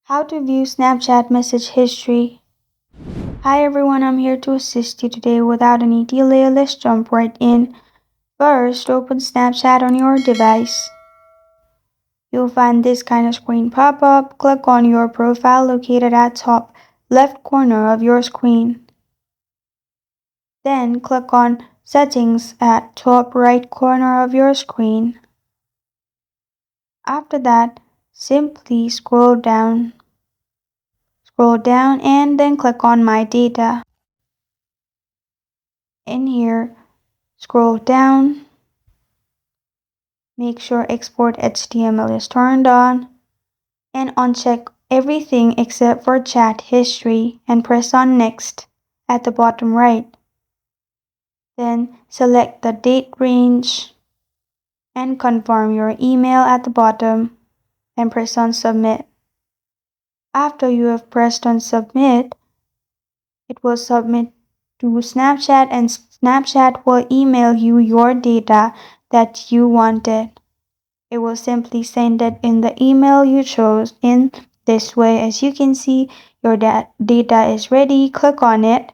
How to view Snapchat message history. Hi everyone, I'm here to assist you today. Without any delay, let's jump right in. First, open Snapchat on your device. You'll find this kind of screen pop up. Click on your profile located at top left corner of your screen. Then click on Settings at top right corner of your screen. After that, simply scroll down and then click on My Data. In here, scroll down, make sure Export HTML is turned on, and uncheck everything except for chat history and press on Next at the bottom right. Then select the date range and confirm your email at the bottom and press on Submit. After you have pressed on Submit, it will submit to Snapchat and Snapchat will email you your data that you wanted. It will simply send it in the email you chose. In this way, as you can see, your data is ready. Click on it.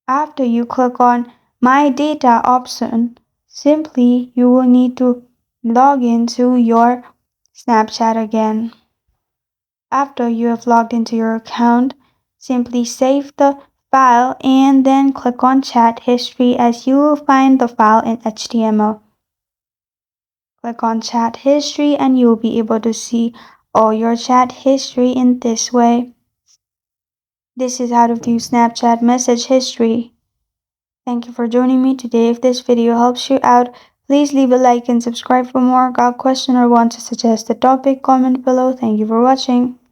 After you click on My Data option, simply you will need to log into your Snapchat again. After you have logged into your account, simply save the file and then click on Chat History as you will find the file in HTML. Click on Chat History and you'll be able to see all your chat history in this way. This is how to view Snapchat message history. Thank you for joining me today. If this video helps you out, please leave a like and subscribe for more. Got a question or want to suggest a topic? Comment below. Thank you for watching.